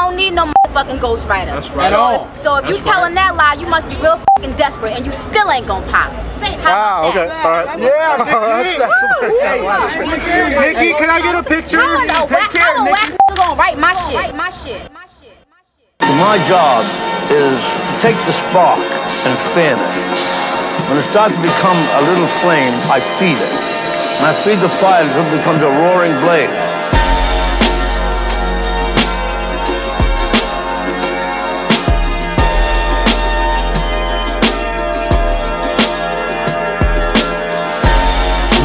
don't need no motherfucking ghostwriter. That's right. So if you telling that lie, you must be real fucking desperate, and you still ain't gonna pop. Wow, okay, all right. Yeah, Nikki, can I get a picture? I'm a whack nigga gonna write my shit. My job is to take the spark and fan it. When it starts to become a little flame, I feed it. And I feed the fire until it becomes a roaring blaze.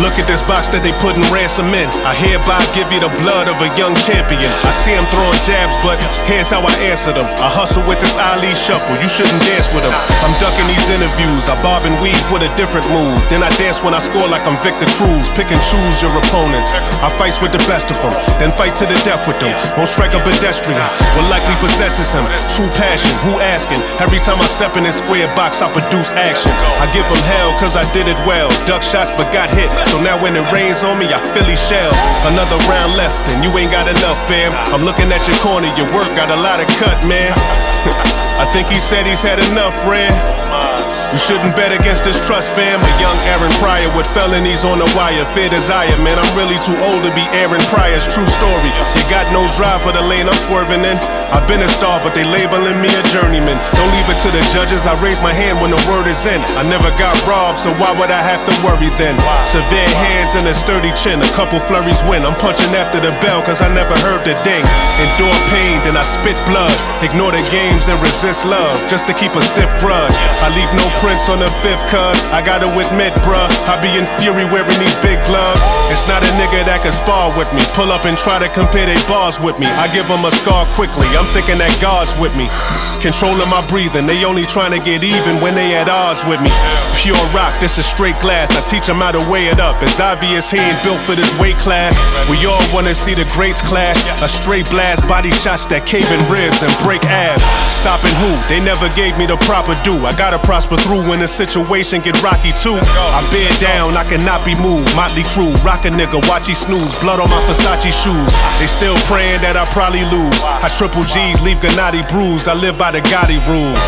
Look at this box that they putting Ransom in. I hereby give you the blood of a young champion. I see him throwing jabs, but here's how I answer them. I hustle with this Ali shuffle, you shouldn't dance with him. I'm ducking these interviews, I bob and weave with a different move. Then I dance when I score like I'm Victor Cruz. Pick and choose your opponents. I fight with the best of them, then fight to the death with them. Won't strike a pedestrian, what likely possesses him. True passion, who asking? Every time I step in this square box, I produce action. I give them hell cause I did it well. Duck shots but got hit. So now when it rains on me, I fill these shells. Another round left, and you ain't got enough, fam. I'm looking at your corner, your work got a lot of cut, man. I think he said he's had enough, Ran. You shouldn't bet against this trust, fam. A young Aaron Pryor with felonies on the wire. Fear desire, man, I'm really too old to be Aaron Pryor's true story. You got no drive for the lane I'm swerving in. I've been a star, but they labeling me a journeyman. Don't leave it to the judges, I raise my hand when the word is in. I never got robbed, so why would I have to worry then? Severe hands and a sturdy chin, a couple flurries win. I'm punching after the bell, cause I never heard the ding. Endure pain, then I spit blood. Ignore the games and resist love, just to keep a stiff grudge. I leave no prints on the fifth, cuz I gotta admit, bruh, I be in fury wearing these big gloves. It's not a nigga that can spar with me. Pull up and try to compare they bars with me. I give them a scar quickly, I'm thinking that God's with me. Controlling my breathing, they only trying to get even when they at odds with me. Pure rock, this is straight glass, I teach them how to weigh it up. It's obvious he ain't built for this weight class. We all wanna see the greats clash. A straight blast, body shots that cave in ribs and break abs. Stopping who? They never gave me the proper due. I gotta prosper through when the situation get rocky too. I bear down, I cannot be moved. Motley Crue, rock a nigga, watch he snooze. Blood on my Versace shoes. They still praying that I probably lose. I triple G's, leave Gennady bruised. I live by the Gotti rules.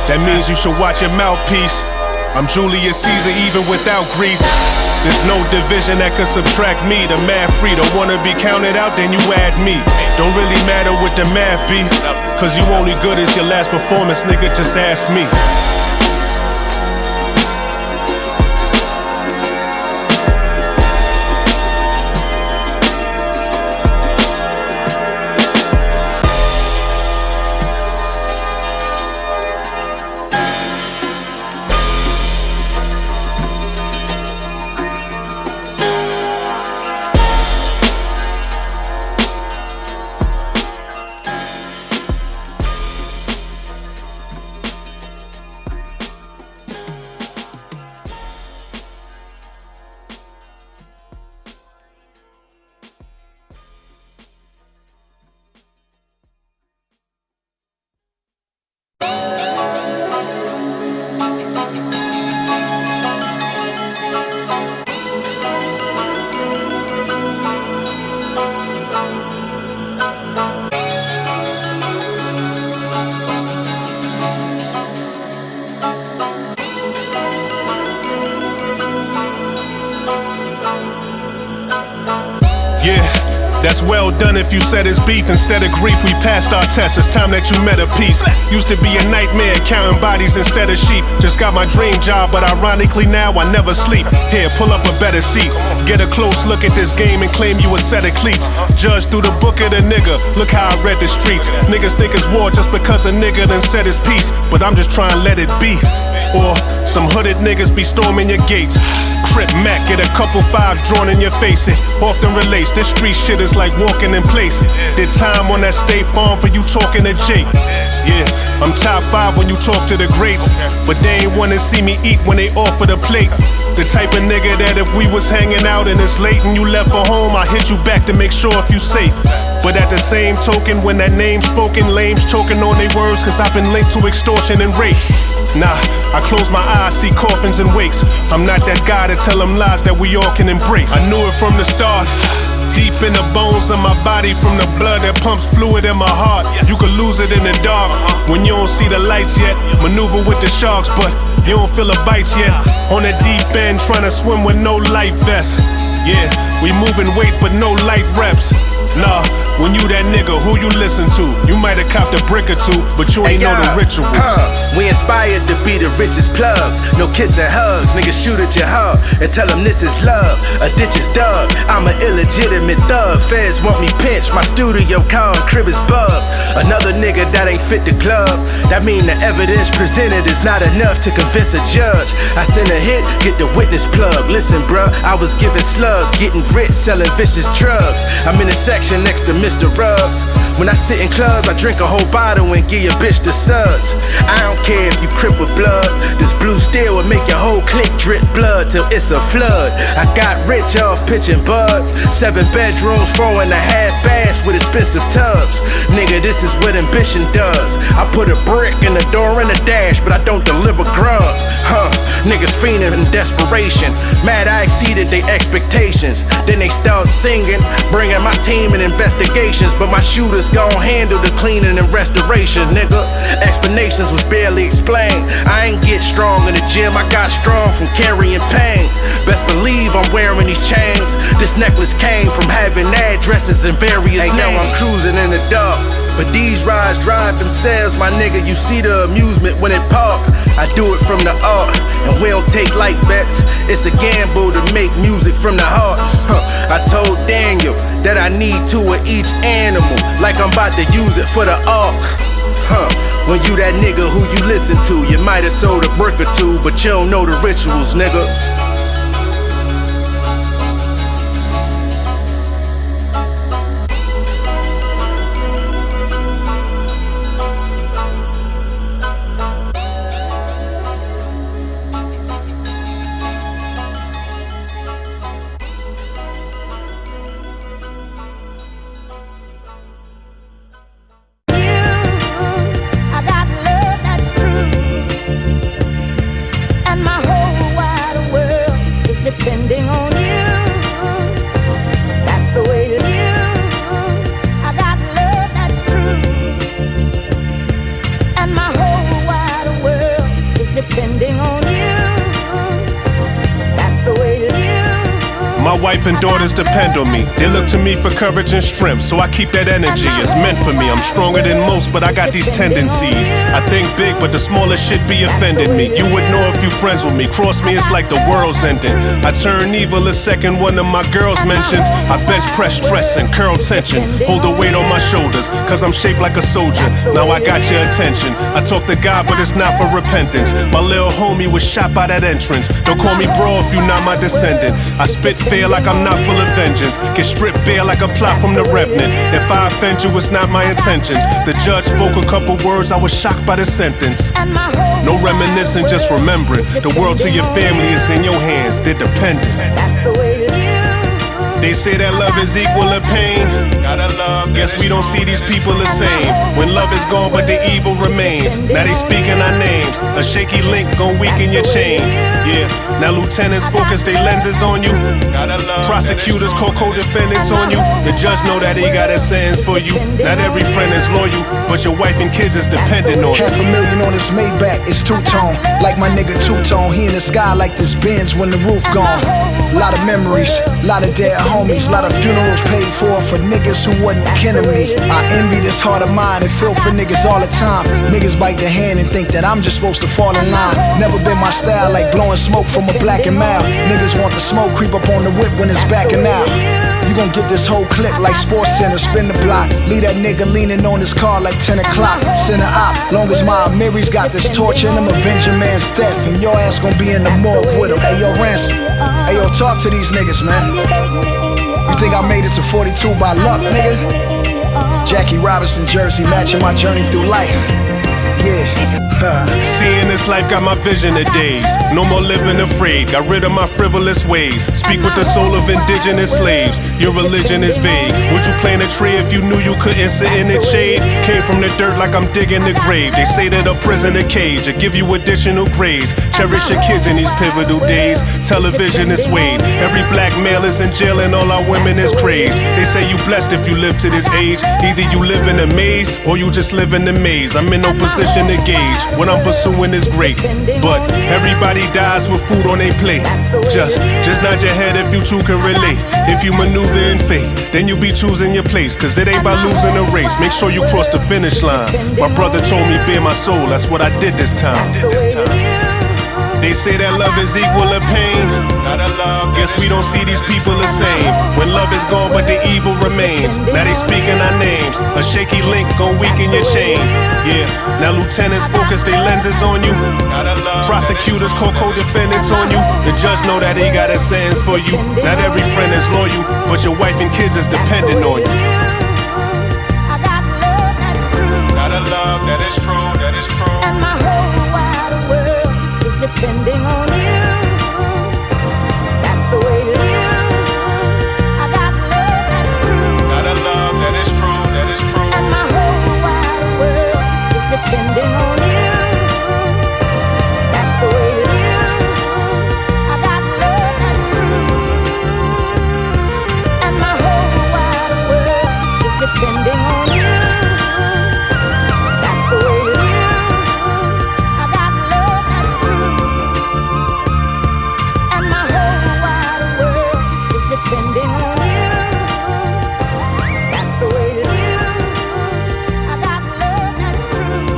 That means you should watch your mouthpiece. I'm Julius Caesar even without Greece. There's no division that could subtract me. The math free, don't wanna be counted out, then you add me. Don't really matter what the math be, cause you only good as your last performance, nigga, just ask me. That's well done if you said it's beef. Instead of grief, we passed our test. It's time that you met a piece. Used to be a nightmare, counting bodies instead of sheep. Just got my dream job, but ironically now I never sleep. Here, pull up a better seat. Get a close look at this game and claim you a set of cleats. Judge through the book of the nigga, look how I read the streets. Niggas think it's war just because a nigga done said his piece. But I'm just trying to let it be. Or some hooded niggas be storming your gates. Crip Mac, get a couple fives drawn in your face. It often relates, this street shit is like walking in place. Did time on that State Farm for you talking to Jake. Yeah, I'm top 5 when you talk to the greats, but they ain't wanna see me eat when they offer the plate. The type of nigga that if we was hanging out and it's late and you left for home, I hit you back to make sure if you safe. But at the same token, when that name's spoken, lames choking on they words, cause I've been linked to extortion and rape. Nah, I close my eyes, see coffins and wakes. I'm not that guy to tell them lies that we all can embrace. I knew it from the start. deep in the bones of my body from the blood that pumps fluid in my heart. You could lose it in the dark when you don't see the lights yet. Maneuver with the sharks, but you don't feel the bites yet. On the deep end, trying to swim with no life vest. Yeah, we moving weight but no light reps. Nah, when you that nigga, who you listen to? You might have copped a brick or two, but you ain't know the rituals. We inspired to be the richest plugs. No kiss and hugs, niggas shoot at your heart and tell them this is love. A ditch is dug, I'm an illegitimate thug. Feds want me pinched, my studio car and crib is bugged. Another nigga that ain't fit the club. That mean the evidence presented is not enough to convince a judge. I send a hit, get the witness plug. Listen bruh, I was giving slugs, getting rich, selling vicious drugs. I'm in the section next to Mr. Ruggs. When I sit in clubs, I drink a whole bottle and give your bitch the suds. I don't care if you crip with blood. This blue steel will make your whole clique drip blood till it's a flood. I got rich off pitching bud. 7 bedrooms, 4.5 baths with expensive tubs. Nigga, this is what ambition does. I put a brick in the door and a dash, but I don't deliver grub. Niggas fiending in desperation. Mad I exceeded their expectations. Then they start singing, bringing my team in investigations, but my shooters gon' handle the cleaning and restoration, nigga. Explanations was barely explained. I ain't get strong in the gym, I got strong from carrying pain. Best believe I'm wearing these chains. This necklace came from having addresses in various names. Now I'm cruising in the dark, but these rides drive themselves, my nigga. You see the amusement when it park. I do it from the art, and we don't take light bets. It's a gamble to make music from the heart. I told Daniel that I need 2 of each animal, like I'm about to use it for the ark. When you that nigga who you listen to, you might have sold a brick or two, but you don't know the rituals, nigga. My wife and daughters depend on me. They look to me for courage and strength, so I keep that energy. It's meant for me. I'm stronger than most, but I got these tendencies. I think big, but the smallest shit be offending me. You would know if you friends with me. Cross me, it's like the world's ending. I turn evil the second one of my girls mentioned. I bench press stress and curl tension. Hold the weight on my shoulders, cause I'm shaped like a soldier. Now I got your attention. I talk to God, but it's not for repentance. My little homie was shot by that entrance. Don't call me bro if you not my descendant. I spit fair like I'm not full of vengeance. Get stripped bare like a plot from the Revenant. If I offend you, it's not my intentions. The judge spoke a couple words, I was shocked by the sentence. No reminiscing, just remembering. The world to your family is in your hands, they're dependent. They say that love is equal to pain. Guess we don't see these people the same. When love is gone but the evil remains. Now they speaking our names. A shaky link gon' weaken your chain. Yeah, now lieutenants focus their lenses on you. Prosecutors call co-defendants on you. The judge know that he got a sentence for you. Not every friend is loyal, but your wife and kids is dependent on you. $500,000 on this Maybach, it's two-tone. Like my nigga two-tone, he in the sky like this Benz when the roof gone. Lot of memories, lot of dead homies, lot of funerals paid for niggas who wasn't kin of me. I envy this heart of mine and feel for niggas all the time. Niggas bite their hand and think that I'm just supposed to fall in line. Never been my style like blowing smoke from a black and mild. Niggas want the smoke, creep up on the whip when it's backing out. You gon' get this whole clip like Sports Center, spin the block. Leave that nigga leaning on his car like 10 o'clock. Send a op, long as my Mary's got this torch in him, avenge a man's death, and your ass gon' be in the morgue with him. Hey yo, Ransom, hey yo, talk to these niggas, man. You think I made it to 42 by luck, nigga? Jackie Robinson jersey matching my journey through life. Seeing this life got my vision of days. No more living afraid, got rid of my frivolous ways. Speak with the soul of indigenous slaves. Your religion is vague. Would you plant a tree if you knew you couldn't sit in its shade? Came from the dirt like I'm digging the grave. They say that a prison a cage, or give you additional grades. Cherish your kids in these pivotal days. Television is swayed. Every black male is in jail and all our women is crazed. They say you blessed if you live to this age. Either you live in a maze or you just live in the maze. I'm in no position to gauge. What I'm pursuing is great, but everybody dies with food on their plate. Just nod your head if you too can relate. If you maneuver in faith, then you be choosing your place. Cause it ain't by losing a race. Make sure you cross the finish line. My brother told me bear my soul. That's what I did this time. They say that love is equal to pain. Guess we don't see these people the same. When love is gone but the evil remains. Now they speaking our names. A shaky link gon' weaken your chain. Yeah, now lieutenants focus their lenses on you. Prosecutors call co-defendants on you. The judge know that he got a sentence for you. Not every friend is loyal, but your wife and kids is dependent on you. I got love that's true. Got a love that is true, that is true. And my whole wide world is depending on you. That's the way it is. I got love that's true. Got a love that is true, that is true. And my whole wide world is depending on you. That's the way it is. I got love that's true. And my whole wide world is depending on you. That's the way it is. I got love that's true. And my whole wide world is depending on you. That's the way it is. I got love that's true.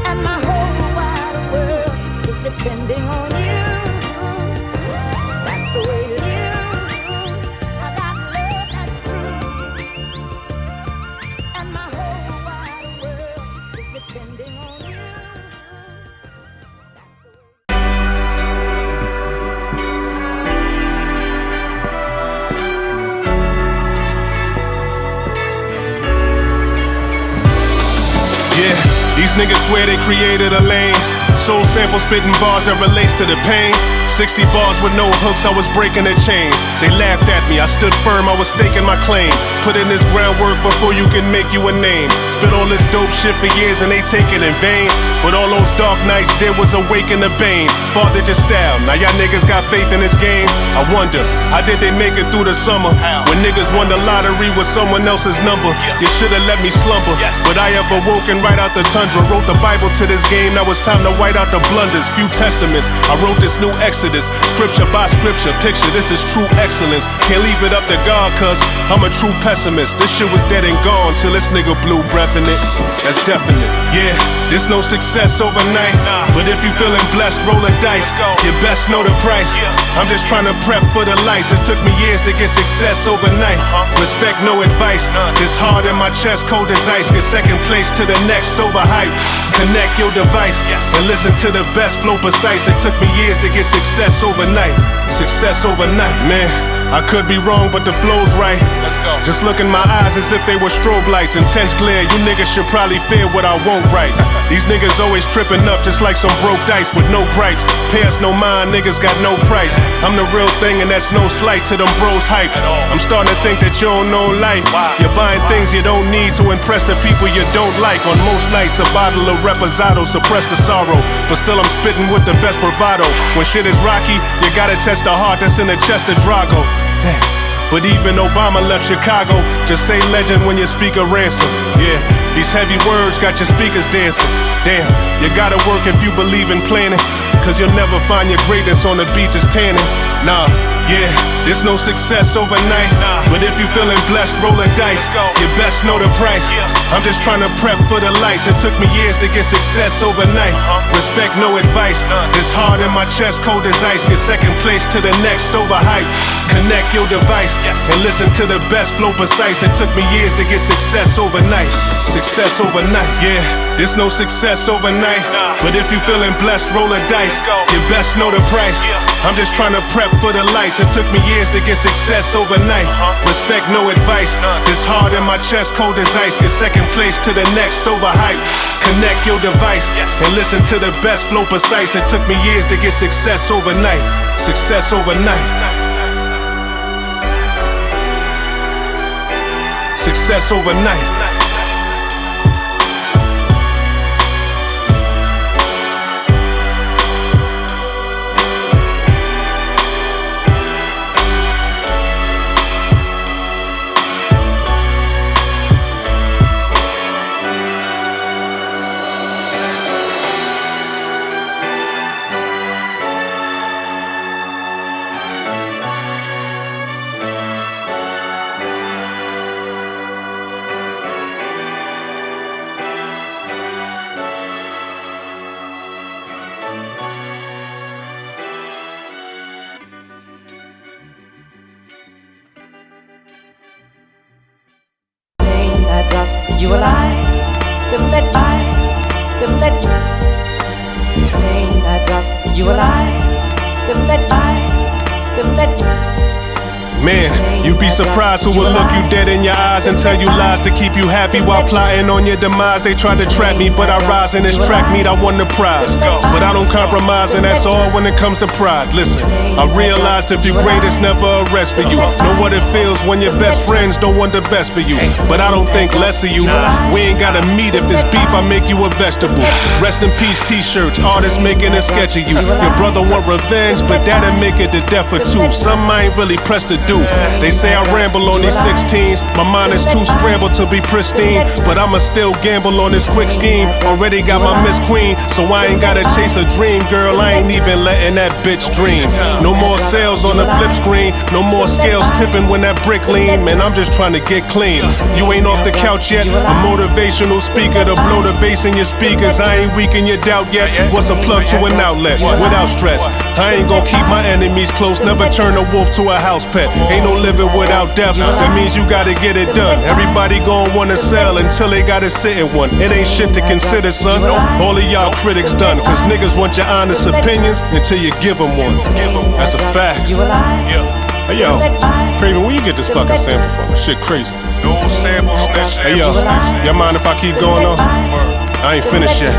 And my whole wide world is depending on you. That's the way it is. I got love that's true. And my whole wide world is depending on you. That's the way. Yeah, these niggas swear they created a lane. Soul sample spitting bars that relates to the pain. 60 bars with no hooks, I was breaking the chains. They laughed at me, I stood firm, I was staking my claim. Put in this groundwork before you can make you a name. Spit all this dope shit for years and they take it in vain. But all those dark nights did was awaken the bane. Fathered your style, now y'all niggas got faith in this game. I wonder, how did they make it through the summer? When niggas won the lottery with someone else's number. You should've let me slumber, but I have awoken right out the tundra. Wrote the Bible to this game, now it's time to white out the blunders. Few testaments, I wrote this new Exodus. Scripture by scripture, picture, this is true excellence. Can't leave it up to God, cause I'm a true pessimist. This shit was dead and gone till this nigga blew breath in it. That's definite. Yeah, there's no success overnight. But if you feeling blessed, roll a dice. You best know the price. I'm just trying to prep for the lights. It took me years to get success overnight. Respect, no advice. This hard in my chest, cold as ice. Get second place to the next, overhyped. Connect your device and listen to the best flow precise. It took me years to get success overnight. Success overnight, man. I could be wrong, but the flow's right. Let's go. Just look in my eyes as if they were strobe lights. Intense glare, you niggas should probably fear what I won't write. These niggas always tripping up just like some broke dice with no gripes. Pay us no mind, niggas got no price. I'm the real thing and that's no slight to them bros hyped. I'm starting to think that you don't know life. You're buying things you don't need to impress the people you don't like. On most nights, a bottle of Reposado suppress the sorrow. But still I'm spitting with the best bravado. When shit is rocky, you gotta test the heart that's in the chest of Drago. Damn. But even Obama left Chicago. Just say legend when you speak of Ransom. Yeah, these heavy words got your speakers dancing. Damn, you gotta work if you believe in planning. Cause you'll never find your greatness on the beaches tanning. Nah, yeah, there's no success overnight. But if you feeling blessed, roll a dice. You best know the price. I'm just trying to prep for the lights. It took me years to get success overnight. Respect, no advice. This hard in my chest, cold as ice. Get second place to the next, overhyped. Connect your device and listen to the best flow precise. It took me years to get success overnight. Success overnight, yeah. There's no success overnight. But if you feeling blessed, roll a dice. You best know the price. I'm just trying to prep for the lights. It took me years to get success overnight. Respect, no advice. This hard in my chest, cold as ice. Get second place to the next, overhyped. Connect your device and listen to the best flow precise. It took me years to get success overnight. Success overnight. Success overnight. You alive, them that buy, them that you ain't I drop. You alive, them that buy, them that you. Man, you'd be surprised who will look you dead in your eyes and tell you lies to keep you happy while plotting on your demise. They tried to trap me, but I rise in this track meet, I won the prize. But I don't compromise, and that's all when it comes to pride. Listen, I realized if you're great, it's never a rest for you. Know what it feels when your best friends don't want the best for you. But I don't think less of you. We ain't gotta meet if it's beef, I make you a vegetable. Rest in peace t-shirts, artists making a sketch of you. Your brother want revenge, but that'll make it to death for two. Some I ain't really pressed to do. They say I ramble on these 16s. My mind is too scrambled to be pristine, but I'ma still gamble on this quick scheme. Already got my Miss Queen, so I ain't gotta chase a dream. Girl, I ain't even letting that bitch dream. No more sales on the flip screen, no more scales tipping when that brick lean. Man, I'm just trying to get clean. You ain't off the couch yet, a motivational speaker to blow the bass in your speakers. I ain't weak in your doubt yet. What's a plug to an outlet without stress? I ain't gon' keep my enemies close, never turn a wolf to a house pet. Ain't no living without death, that means you gotta get it done. Everybody gon' wanna sell until they gotta sit in one. It ain't shit to consider, son. All of y'all critics done, cause niggas want your honest opinions until you give them one. That's a fact. Hey yo, Craven, where you get this fucking sample from? This shit crazy. No sample snitch. Hey yo, y'all mind if I keep going on? I ain't finished yet.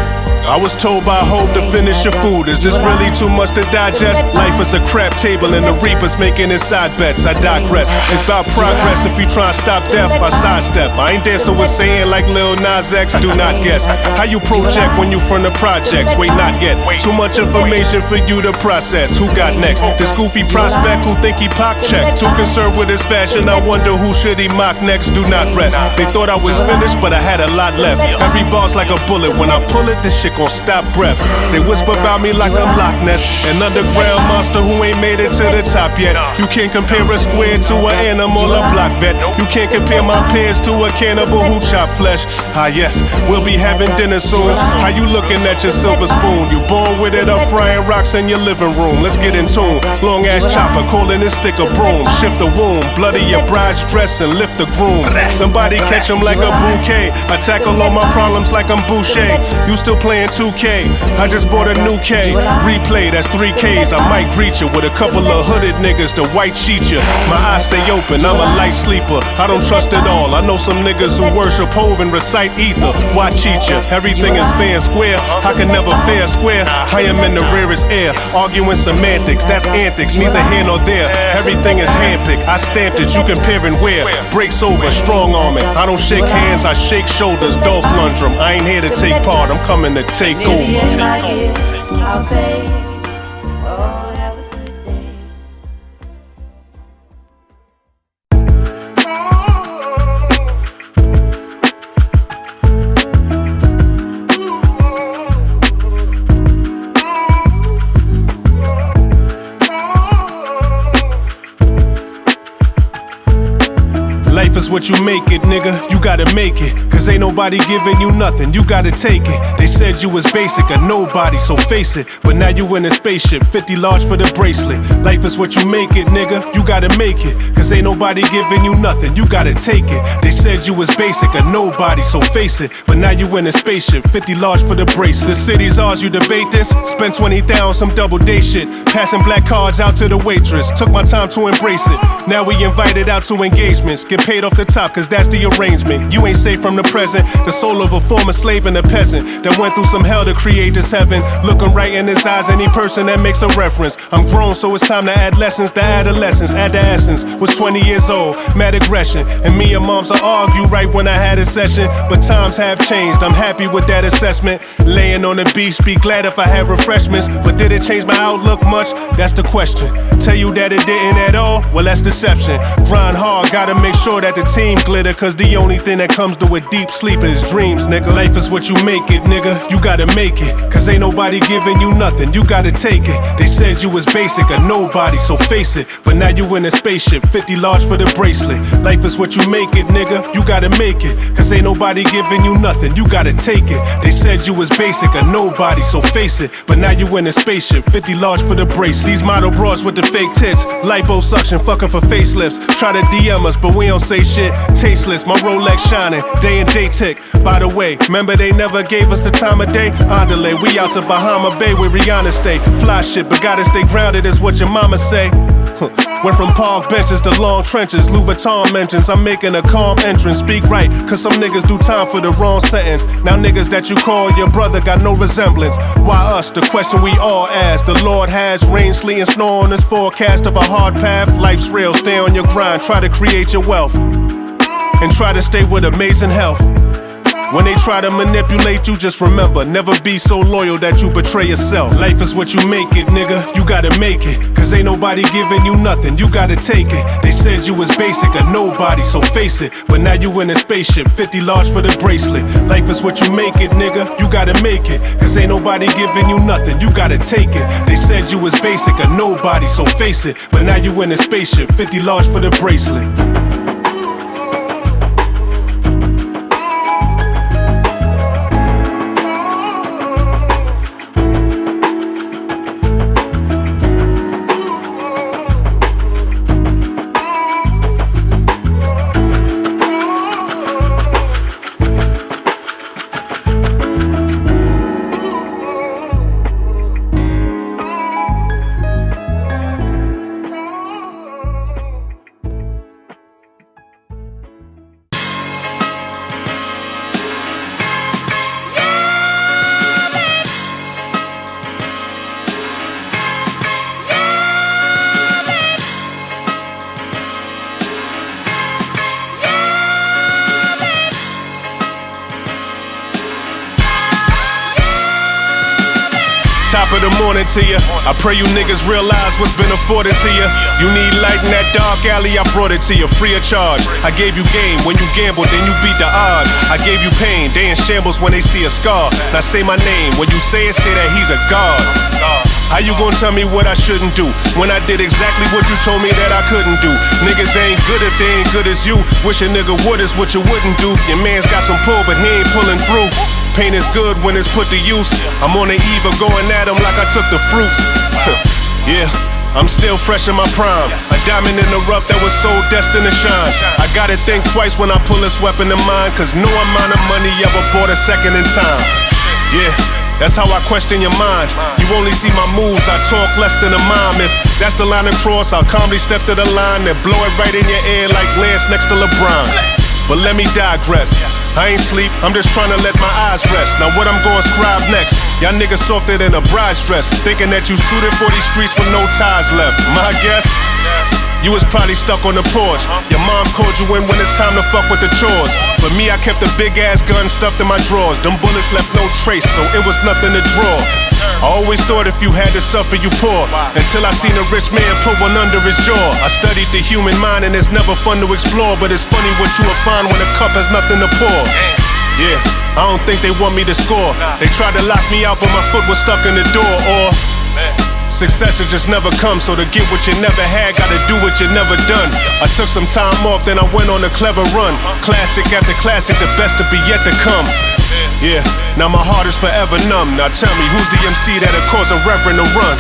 I was told by Hove to finish your food. Is this really too much to digest? Life is a crap table and the reapers making his side bets. I digress. It's about progress. If you try and stop death, I sidestep. I ain't dancing with saying like Lil Nas X. Do not guess how you project when you from the projects. Wait, not yet. Too much information for you to process. Who got next? This goofy prospect who think he pock check. Too concerned with his fashion. I wonder who should he mock next. Do not rest. They thought I was finished, but I had a lot left. Every bar's like a bullet. When I pull it, this shit gon' stop breath. They whisper about me like I'm Loch Ness, an underground monster who ain't made it to the top yet. You can't compare a square to an animal, a block vet. You can't compare my peers to a cannibal who chop flesh. Ah yes, we'll be having dinner soon. How you looking at your silver spoon? You born with it up frying rocks in your living room. Let's get in tune. Long ass chopper, calling this stick a broom. Shift the womb, bloody your bride's dress and lift the groom. Somebody catch him like a bouquet. I tackle all my problems like I'm Boucher. You still playing 2K? I just bought a new K. Replay, that's 3Ks. I might greet you with a couple of hooded niggas to white sheet you. My eyes stay open, I'm a light sleeper. I don't trust it all. I know some niggas who worship Hove and recite ether. Why cheat you? Everything is fair and square. I can never fair square. I am in the rarest air. Arguing semantics, that's antics. Neither here nor there. Everything is handpicked. I stamped it, you compare and wear. Breaks over, strong arming. I don't shake hands, I shake shoulders. Dolph Lundgren. I ain't here to take part, I'm coming to take over. I'll say, oh, have a good day. Life is is what you make it, nigga. You gotta make it, cause ain't nobody giving you nothing. You gotta take it. They said you was basic, a nobody, so face it. But now you in a spaceship, 50 large for the bracelet. Life is what you make it, nigga. You gotta make it, cause ain't nobody giving you nothing. You gotta take it. They said you was basic, a nobody, so face it. But now you in a spaceship, 50 large for the bracelet. The city's ours, you debate this? Spent 20,000 on some double day shit. Passing black cards out to the waitress. Took my time to embrace it. Now we invited out to engagements. Get paid off the top, cause that's the arrangement. You ain't safe from the present. The soul of a former slave and a peasant that went through some hell to create this heaven. Looking right in his eyes, any person that makes a reference. I'm grown, so it's time to add lessons to adolescence. Add the essence. Was 20 years old, mad aggression. And me and moms will argue right when I had a session. But times have changed, I'm happy with that assessment. Laying on the beach, be glad if I have refreshments. But did it change my outlook much? That's the question. Tell you that it didn't at all? Well, that's deception. Grind hard, gotta make sure that the team glitter. Cause the only thing that comes to a deep sleep is dreams, nigga. Life is what you make it, nigga. You gotta make it, cause ain't nobody giving you nothing. You gotta take it. They said you was basic, a nobody, so face it. But now you in a spaceship, 50 large for the bracelet. Life is what you make it, nigga. You gotta make it, cause ain't nobody giving you nothing. You gotta take it. They said you was basic, a nobody, so face it. But now you in a spaceship, 50 large for the bracelet. These model bras with the fake tits, liposuction, fucking for facelifts. Try to DM us, but we don't say shit. Tasteless, my Rolex shining, day and day tick. By the way, remember they never gave us the time of day? Andale, we out to Bahama Bay where Rihanna stay. Fly shit, but gotta stay grounded is what your mama say. Went from park benches to long trenches. Louis Vuitton mentions I'm making a calm entrance. Speak right, cause some niggas do time for the wrong sentence. Now niggas that you call your brother got no resemblance. Why us? The question we all ask. The Lord has rain, sleet, and snow on this forecast of a hard path. Life's real, stay on your grind. Try to create your wealth and try to stay with amazing health. When they try to manipulate you, just remember, never be so loyal that you betray yourself. Life is what you make it, nigga. You gotta make it, cause ain't nobody giving you nothing. You gotta take it. They said you was basic, a nobody, so face it. But now you in a spaceship, 50 large for the bracelet. Life is what you make it, nigga. You gotta make it, cause ain't nobody giving you nothing. You gotta take it. They said you was basic, a nobody, so face it. But now you in a spaceship, 50 large for the bracelet. Top of the morning to you. I pray you niggas realize what's been afforded to you. You need light in that dark alley, I brought it to you free of charge. I gave you game when you gambled, then you beat the odds. I gave you pain, they in shambles when they see a scar. Now say my name, when you say it, say that he's a god. How you gonna tell me what I shouldn't do when I did exactly what you told me that I couldn't do? Niggas ain't good if they ain't good as you. Wish a nigga would is what you wouldn't do. Your man's got some pull, but he ain't pulling through. Pain is good when it's put to use. I'm on the eve of going at him like I took the fruits. Yeah, I'm still fresh in my prime. A diamond in the rough that was so destined to shine. I gotta think twice when I pull this weapon of mine, cause no amount of money ever bought a second in time. Yeah, that's how I question your mind. You only see my moves, I talk less than a mime. If that's the line across, I'll calmly step to the line and blow it right in your ear like Lance next to LeBron. But let me digress. I ain't sleep, I'm just trying to let my eyes rest. Now what I'm gonna scribe next? Y'all niggas softer than a bride's dress, thinking that you suited for these streets with no ties left. My guess? You was probably stuck on the porch. Your mom called you in when it's time to fuck with the chores. But me, I kept a big ass gun stuffed in my drawers. Them bullets left no trace, so it was nothing to draw. I always thought if you had to suffer, you poor. Until I seen a rich man put one under his jaw. I studied the human mind and it's never fun to explore. But it's funny what you will find when a cup has nothing to pour. Yeah, I don't think they want me to score. They tried to lock me out but my foot was stuck in the door. Or Success will just never come, so to get what you never had, gotta do what you never done. I took some time off, then I went on a clever run. Classic after classic, the best to be yet to come. Yeah, now my heart is forever numb. Now tell me, who's the MC that'll cause a reverend to run?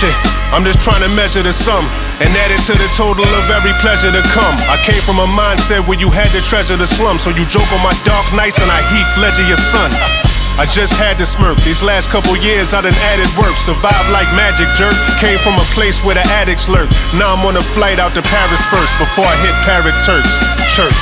Shit, I'm just trying to measure the sum and add it to the total of every pleasure to come. I came from a mindset where you had to treasure the slum, so you joke on my dark nights and I heat ledger your son. I just had to smirk. These last couple years I done added work. Survived like magic, jerk. Came from a place where the addicts lurk. Now I'm on a flight out to Paris first before I hit Parrot Church.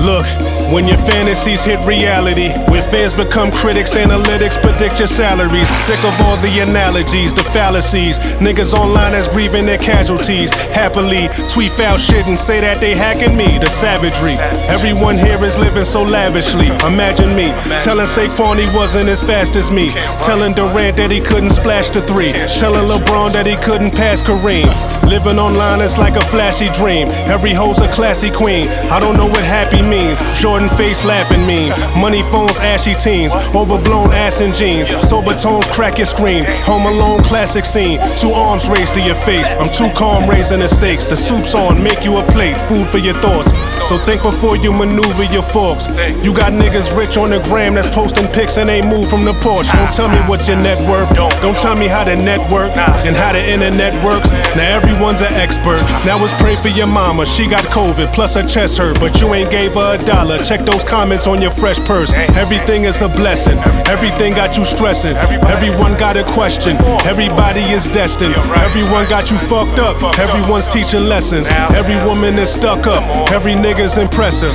Look, when your fantasies hit reality, when fans become critics, analytics predict your salaries. Sick of all the analogies, the fallacies. Niggas online as grieving their casualties. Happily tweet foul shit and say that they hacking me. The savagery. Everyone here is living so lavishly. Imagine me telling Saquon he wasn't as fast as me. Telling Durant that he couldn't splash the three. Telling LeBron that he couldn't pass Kareem. Living online is like a flashy dream. Every hoe's a classy queen. I don't know what happy means. Jordan face laughing mean. Money phones, ashy teens. Overblown ass and jeans. Sober tones crack your screen. Home Alone classic scene. 2 arms raised to your face. I'm too calm raising the stakes. The soup's on, make you a plate. Food for your thoughts. So think before you maneuver your forks. You got niggas rich on the gram that's posting pics and ain't moved from the porch. Don't tell me what's your net worth. Don't tell me how the network and how the internet works. Now everyone's an expert. Now it's pray for your mama. She got COVID plus her chest hurt, but you ain't gave her $1. Check those comments on your fresh purse. Everything is a blessing. Everything got you stressing. Everyone got a question. Everybody is destined. Everyone got you fucked up. Everyone's teaching lessons. Every woman is stuck up. Every nigga's impressive.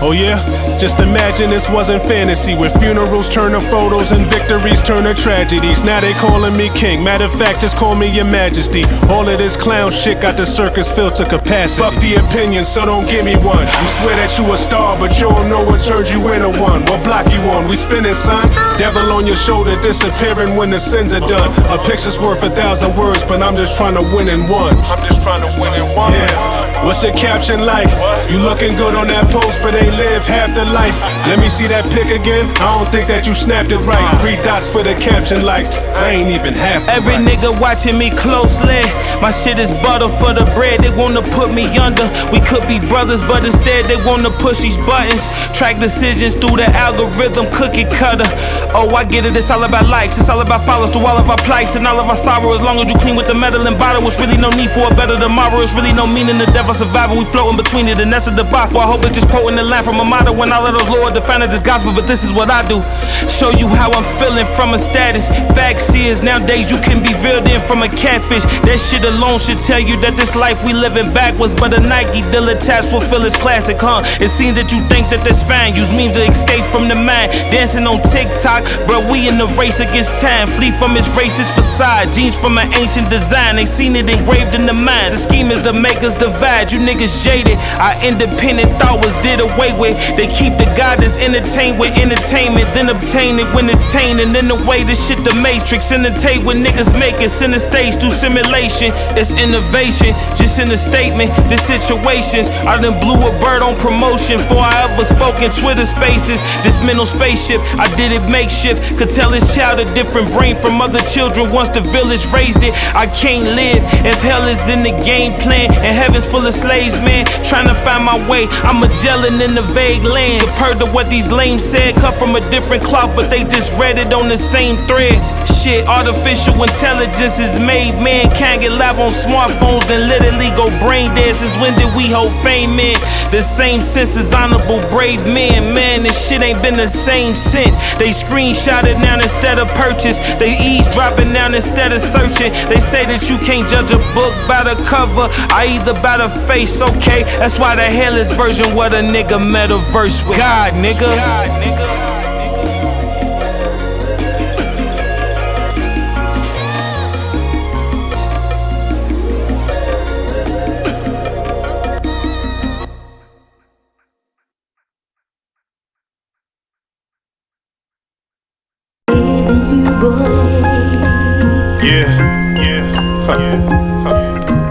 Oh yeah? Just imagine this wasn't fantasy. With funerals turn to photos and victories turn to tragedies. Now they calling me king. Matter of fact, just call me your majesty. All of this clown shit got the circus filled to capacity. Fuck the opinion, so don't give me one. You swear that you a star, but you don't know what turned you into one. What block you on? We spinning, son. Devil on your shoulder, disappearing when the sins are done. A picture's worth 1,000 words, but I'm just trying to win in one. I'm just trying to win in one. Yeah. What's your caption like? You looking good on that post, but ain't lived half the life. Let me see that pic again. I don't think that you snapped it right. 3 dots for the caption likes. I ain't even half. Every nigga watching me closely. My shit is butter for the bread. They wanna put me under. We could be brothers, but instead they wanna push these buttons. Track decisions through the algorithm, cookie cutter. Oh, I get it. It's all about likes. It's all about follows through all of our plights and all of our sorrow. As long as you clean with the metal and bottle, it's really no need for a better tomorrow. It's really no meaning to devil survival. We floating between it, and that's a debacle. I hope it's just quoting the line from a motto when all of those Lord define it as gospel. But this is what I do: show you how I'm feeling from a status. Facts is nowadays you can be reeled in from a catfish. That shit alone should tell you that this life we living backwards. But a Nike dealer task fulfill its classic, huh? It seems that you think that that's fine. Use memes to escape from the mind. Dancing on TikTok, bro, we in the race against time. Flee from its racist facade. Jeans from an ancient design. They seen it engraved in the mind. The scheme is to make us divide. You niggas jaded. Our independent thought was did away with. They keep the God that's entertained with entertainment, then obtain it when it's tainted. In the way this shit the matrix, imitate when niggas make it. Center stage through simulation. It's innovation, just in a statement. The situations, I done blew a bird on promotion before I ever spoke in Twitter spaces. This mental spaceship, I did it makeshift. Could tell this child a different brain from other children once the village raised it. I can't live if hell is in the game plan and heaven's full of slaves, man. Trying to find my way, I'm Magellan in the vague land. Compared to what these lames said, cut from a different cloth, but they just read it on the same thread. Shit, artificial intelligence is made, man. Can't get live on smartphones, then literally go brain dead. Since when did we hold fame in? The same sense as honorable brave men, man. This shit ain't been the same since. They screenshot it now instead of purchase. They eavesdropping now instead of searching. They say that you can't judge a book by the cover, I either by the face, okay? That's why the hell is version what a nigga metaverse with God, nigga.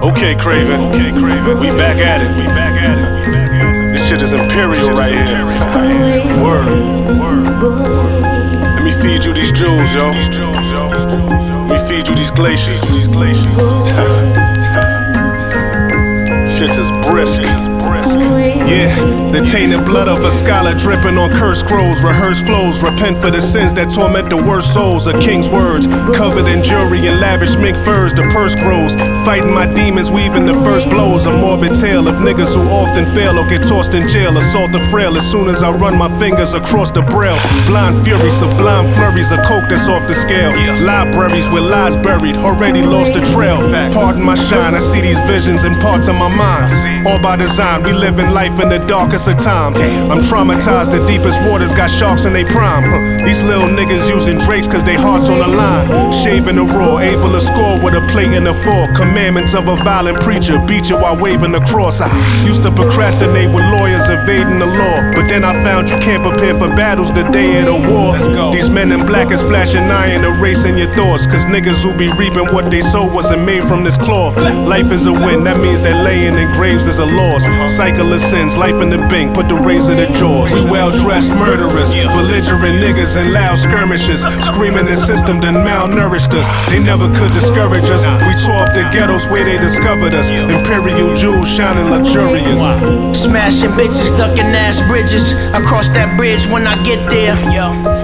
Okay, Craven. We back at it. This shit is Imperial right here. Word. Let me feed you these jewels, yo. Let me feed you these glaciers. Shit is brisk. Yeah, the tainted blood of a scholar dripping on cursed scrolls, rehearsed flows, repent for the sins that torment the worst souls. A king's words, covered in jewelry and lavish mink furs, the purse grows. Fighting my demons, weaving the first blows. A morbid tale of niggas who often fail or get tossed in jail. Assault the frail as soon as I run my fingers across the braille. Blind fury, sublime flurries of coke that's off the scale. Libraries with lies buried, already lost the trail. Pardon my shine, I see these visions in parts of my mind. All by design, we living life in the darkest of times. I'm traumatized, the deepest waters got sharks in they prime. These little niggas using drakes cause they hearts on the line. Shaving the raw, able to score with a plate and a fork. Commandments of a violent preacher, beat you while waving the cross. I used to procrastinate with lawyers evading the law, but then I found you can't prepare for battles the day of the war. These men in black is flashing iron, erasing your thoughts. Cause niggas who be reaping what they sow wasn't made from this cloth. Life is a win, that means that laying in graves is a loss. Cycle of sins, life in the bank, put the razor to jaws. We well-dressed murderers, belligerent niggas in loud skirmishes. Screaming the system that malnourished us. They never could discourage us. We tore up the ghettos where they discovered us. Imperial jewels shining luxurious. Smashing bitches, ducking ass bridges. I cross that bridge when I get there.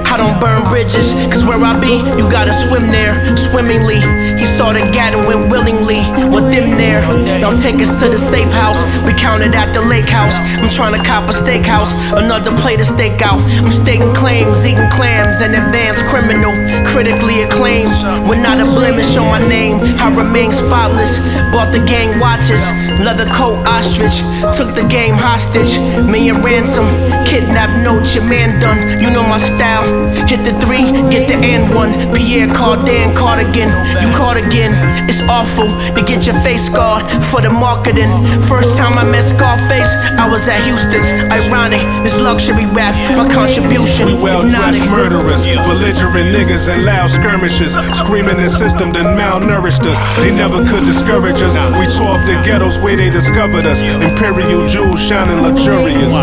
I don't burn bridges, cause where I be, you gotta swim there. Swimmingly, he saw the gat and went willingly. With them there, don't take us to the safe house. We counted at the lake house. I'm trying to cop a steakhouse, another plate of steak out. I'm staking claims, eating clams, an advanced criminal, critically acclaimed. With not a blemish on my name, I remain spotless. Bought the gang watches, leather coat ostrich. Took the game hostage, me and Ransom. Kidnap notes, your man done, you know my style. Hit the 3, get the N1. Pierre Cardin, cardigan, you caught again. It's awful to get your face scarred for the marketing. First time I met Scarface, I was at Houston's. Ironic, this luxury rap, my contribution. We well-dressed murderers, belligerent niggas in loud skirmishes. Screaming the system that malnourished us. They never could discourage us. We tore up the ghettos where they discovered us. Imperial jewels shining luxurious.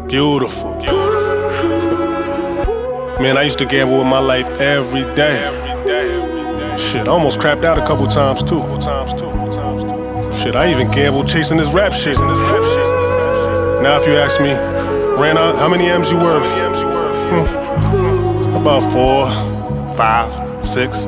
Beautiful. Man, I used to gamble with my life every day. Shit, I almost crapped out a couple times too. Shit, I even gambled chasing this rap shit. Now if you ask me, Ran, how many M's you worth? About 4, 5, 6.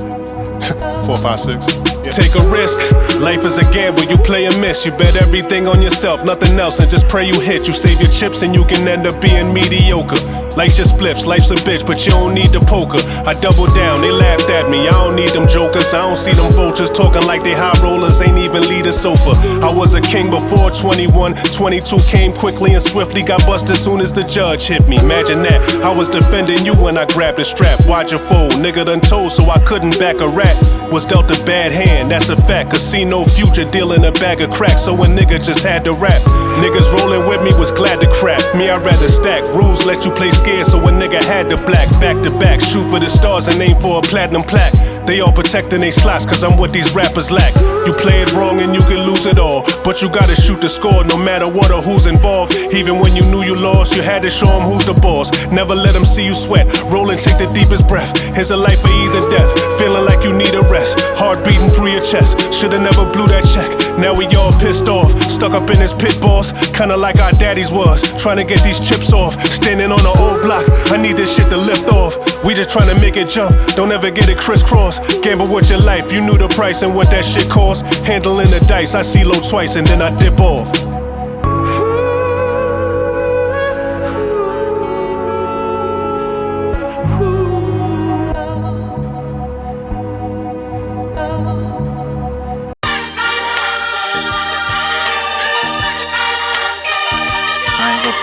4, 5, 6. Take a risk, life is a gamble, you play and miss. You bet everything on yourself, nothing else, and just pray you hit. You save your chips and you can end up being mediocre. Life just flips, life's a bitch, but you don't need the poker. I double down, they laughed at me, I don't need them jokers. I don't see them vultures talking like they high rollers, ain't even lead a sofa. I was a king before 21, 22 came quickly and swiftly, got busted soon as the judge hit me. Imagine that, I was defending you when I grabbed the strap. Watch your fold, nigga done told so I couldn't back a rat. Was dealt a bad hand, that's a fact. Cause see no future dealing a bag of crack, so a nigga just had to rap. Niggas rolling with me was glad to crap. Me, I'd rather stack. Rules let you play scared, so a nigga had to black. Back to back, shoot for the stars and aim for a platinum plaque. They all protecting they slots, cause I'm what these rappers lack. You play it wrong and you can lose it all, but you gotta shoot the score no matter what or who's involved. Even when you knew you lost, you had to show them who's the boss. Never let them see you sweat. Roll and take the deepest breath. Here's a life of either death. Feeling like you need a rest. Heart beating through your chest. Shoulda never blew that check. Now we all pissed off. Stuck up in this pit, boss. Kinda like our daddies was. Trying to get these chips off. Standing on an old block. I need this shit to lift off. We just trying to make it jump. Don't ever get it crisscross. Gamble with your life. You knew the price and what that shit cost. Handling the dice. I see low twice and then I dip off.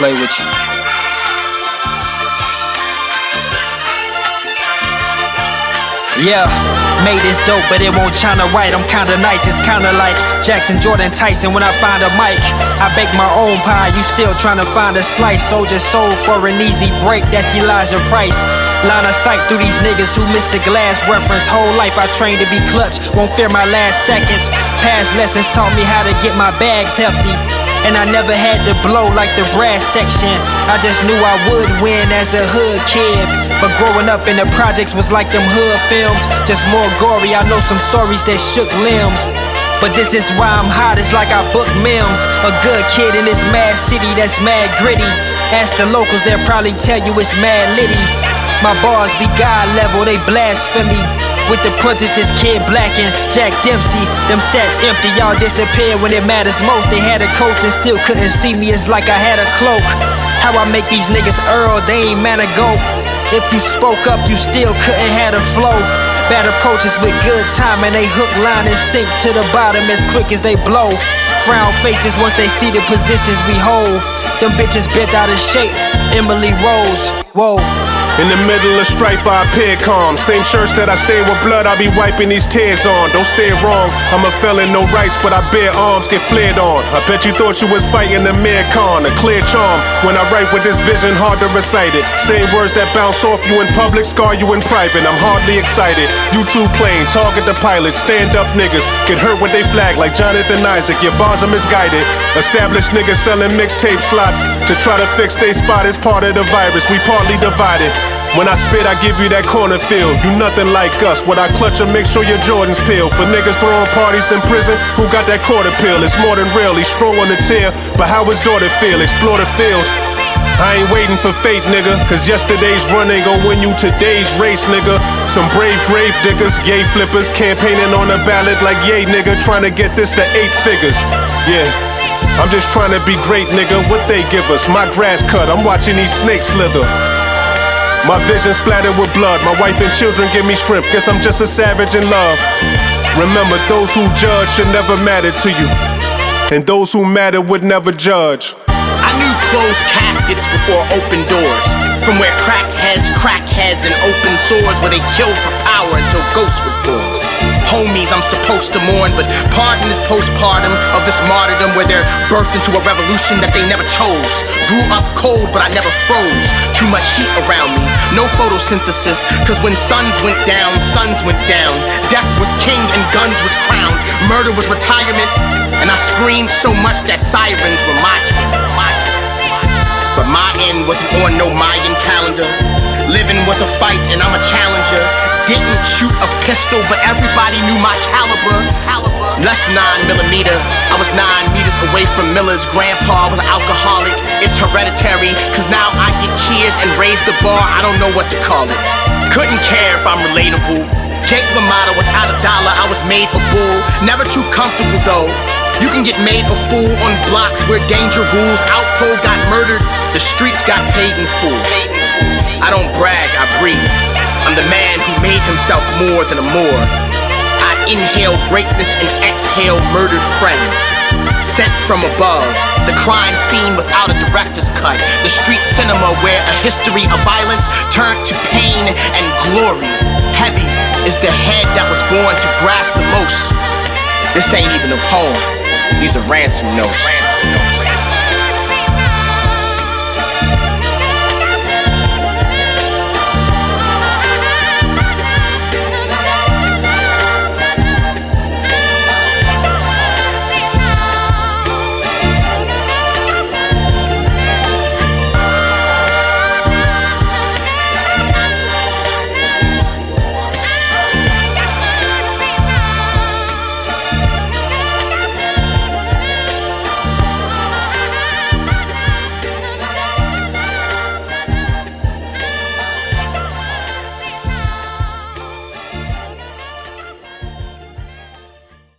play with you. Yeah, made this dope, but it won't China right. I'm kinda nice, it's kinda like Jackson, Jordan, Tyson when I find a mic. I bake my own pie, you still tryna find a slice. Soldier sold for an easy break, that's Elijah Price. Line of sight through these niggas who missed the glass reference. Whole life I trained to be clutch, won't fear my last seconds. Past lessons taught me how to get my bags hefty. And I never had to blow like the brass section. I just knew I would win as a hood kid. But growing up in the projects was like them hood films. Just more gory, I know some stories that shook limbs. But this is why I'm hot, it's like I book Mims. A good kid in this mad city that's mad gritty. Ask the locals, they'll probably tell you it's mad litty. My bars be God level, they blasphemy. With the punches, this kid black and Jack Dempsey. Them stats empty, y'all disappear when it matters most. They had a coach and still couldn't see me, it's like I had a cloak. How I make these niggas Earl, they ain't man to go. If you spoke up, you still couldn't have the flow. Bad approaches with good time and they hook, line, and sink to the bottom as quick as they blow. Frown faces once they see the positions we hold. Them bitches bent out of shape, Emily Rose, whoa. In the middle of strife, I appear calm. Same shirts that I stain with blood, I be wiping these tears on. Don't stay wrong, I'm a felon, no rights, but I bear arms, get flared on. I bet you thought you was fighting a mere con, a clear charm. When I write with this vision, hard to recite it. Same words that bounce off you in public, scar you in private. I'm hardly excited. You too plain, target the pilot. Stand up niggas, get hurt with they flag like Jonathan Isaac. Your bars are misguided. Established niggas selling mixtape slots to try to fix they spot as part of the virus. We partly divided. When I spit, I give you that corner feel. You nothing like us. When I clutch and make sure your Jordans peel. For niggas throwing parties in prison, who got that quarter pill? It's more than real, he's strong on the tail. But how his daughter feel? Explore the field. I ain't waiting for fate, nigga. Cause yesterday's run ain't gon' win you today's race, nigga. Some brave grave diggers, yay flippers, campaigning on a ballot like yay, nigga. Trying to get this to 8 figures. Yeah. I'm just trying to be great, nigga. What they give us? My grass cut, I'm watching these snakes slither. My vision splattered with blood. My wife and children give me strength. Guess I'm just a savage in love. Remember, those who judge should never matter to you. And those who matter would never judge. I knew closed caskets before open doors. From where crackheads and open sores, where they killed for power until ghosts would form. Homies I'm supposed to mourn, but pardon this postpartum of this martyrdom where they're birthed into a revolution that they never chose. Grew up cold, but I never froze. Too much heat around me, no photosynthesis. Cause when suns went down. Death was king and guns was crowned. Murder was retirement, and I screamed so much that sirens were my turns. But my end wasn't on no Mayan calendar. Living was a fight and I'm a challenger. Didn't shoot a pistol, but everybody knew my caliber. Less 9mm. I was 9 meters away from Miller's. Grandpa was an alcoholic. It's hereditary, cause now I get cheers and raise the bar. I don't know what to call it. Couldn't care if I'm relatable. Jake LaMotta without $1, I was made a bull. Never too comfortable though. You can get made a fool on blocks where danger rules. Outpol got murdered, the streets got paid in full. I don't brag, I breathe. I'm the man who made himself more than a Moor. I inhale greatness and exhale murdered friends. Sent from above, the crime scene without a director's cut. The street cinema where a history of violence turned to pain and glory. Heavy is the head that was born to grasp the most. This ain't even a poem, these are ransom notes.